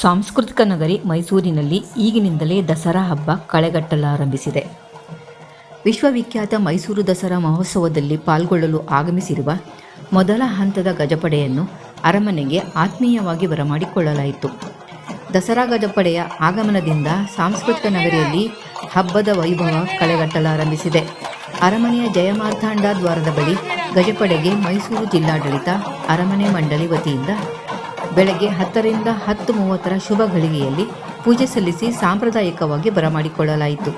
ಸಾಂಸ್ಕೃತಿಕ ನಗರಿ ಮೈಸೂರಿನಲ್ಲಿ ಈಗಿನಿಂದಲೇ ದಸರಾ ಹಬ್ಬ ಕಳೆಗಟ್ಟಲಾರಂಭಿಸಿದೆ. ವಿಶ್ವವಿಖ್ಯಾತ ಮೈಸೂರು ದಸರಾ ಮಹೋತ್ಸವದಲ್ಲಿ ಪಾಲ್ಗೊಳ್ಳಲು ಆಗಮಿಸಿರುವ ಮೊದಲ ಹಂತದ ಗಜಪಡೆಯನ್ನು ಅರಮನೆಗೆ ಆತ್ಮೀಯವಾಗಿ ಬರಮಾಡಿಕೊಳ್ಳಲಾಯಿತು. ದಸರಾ ಗಜಪಡೆಯ ಆಗಮನದಿಂದ ಸಾಂಸ್ಕೃತಿಕ ನಗರಿಯಲ್ಲಿ ಹಬ್ಬದ ವೈಭವ ಕಳೆಗಟ್ಟಲಾರಂಭಿಸಿದೆ. ಅರಮನೆಯ ಜಯಮಾರ್ತಾಂಡ ದ್ವಾರದ ಬಳಿ ಗಜಪಡೆಗೆ ಮೈಸೂರು ಜಿಲ್ಲಾಡಳಿತ, ಅರಮನೆ ಮಂಡಳಿ ವತಿಯಿಂದ ಬೆಳಗ್ಗೆ 10ರಿಂದ 10:30 ಶುಭ ಘಳಿಗೆಯಲ್ಲಿ ಪೂಜೆ ಸಲ್ಲಿಸಿ ಸಾಂಪ್ರದಾಯಿಕವಾಗಿ ಬರಮಾಡಿಕೊಳ್ಳಲಾಯಿತು.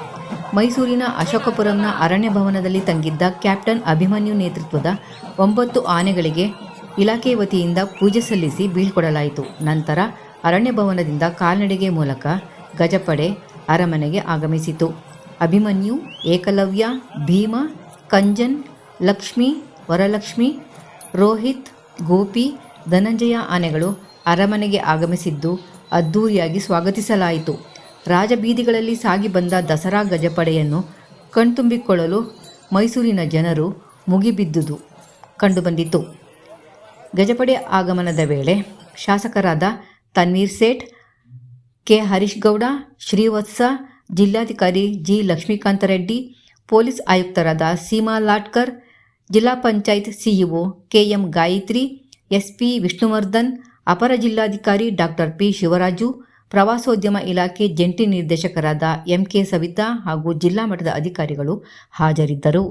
ಮೈಸೂರಿನ ಅಶೋಕಪುರಂನ ಅರಣ್ಯ ಭವನದಲ್ಲಿ ತಂಗಿದ್ದ ಕ್ಯಾಪ್ಟನ್ ಅಭಿಮನ್ಯು ನೇತೃತ್ವದ 9 ಆನೆಗಳಿಗೆ ಇಲಾಖೆ ವತಿಯಿಂದ ಪೂಜೆ ಸಲ್ಲಿಸಿ ಬೀಳ್ಕೊಡಲಾಯಿತು. ನಂತರ ಅರಣ್ಯ ಭವನದಿಂದ ಕಾಲ್ನಡಿಗೆ ಮೂಲಕ ಗಜಪಡೆ ಅರಮನೆಗೆ ಆಗಮಿಸಿತು. ಅಭಿಮನ್ಯು, ಏಕಲವ್ಯ, ಭೀಮ, ಕಂಜನ್, ಲಕ್ಷ್ಮಿ, ವರಲಕ್ಷ್ಮಿ, ರೋಹಿತ್, ಗೋಪಿ, ಧನಂಜಯ ಆನೆಗಳು ಅರಮನೆಗೆ ಆಗಮಿಸಿದ್ದು ಅದ್ಧೂರಿಯಾಗಿ ಸ್ವಾಗತಿಸಲಾಯಿತು. ರಾಜಬೀದಿಗಳಲ್ಲಿ ಸಾಗಿ ಬಂದ ದಸರಾ ಗಜಪಡೆಯನ್ನು ಕಣ್ತುಂಬಿಕೊಳ್ಳಲು ಮೈಸೂರಿನ ಜನರು ಮುಗಿಬಿದ್ದುದು ಕಂಡುಬಂದಿತು. ಗಜಪಡೆ ಆಗಮನದ ವೇಳೆ ಶಾಸಕರಾದ ತನ್ವೀರ್ ಸೇಠ್, ಕೆ ಹರೀಶ್ ಗೌಡ, ಶ್ರೀವತ್ಸ, ಜಿಲ್ಲಾಧಿಕಾರಿ ಜಿ ಲಕ್ಷ್ಮೀಕಾಂತ ರೆಡ್ಡಿ, ಪೊಲೀಸ್ ಆಯುಕ್ತರಾದ ಸೀಮಾ ಲಾಟ್ಕರ್, ಜಿಲ್ಲಾ panchayat CEO KM Gayathri, SP Vishnuvardhan, ಅಪರ ಜಿಲ್ಲಾಧಿಕಾರಿ ಡಾಕ್ಟರ್ ಪಿ ಶಿವರಾಜು, ಪ್ರವಾಸೋದ್ಯಮ ಇಲಾಖೆ ಜಂಟಿ ನಿರ್ದೇಶಕರಾದ ಎಂಕೆ ಸವಿತಾ ಹಾಗೂ ಜಿಲ್ಲಾ ಮಟ್ಟದ ಅಧಿಕಾರಿಗಳು ಹಾಜರಿದ್ದರು.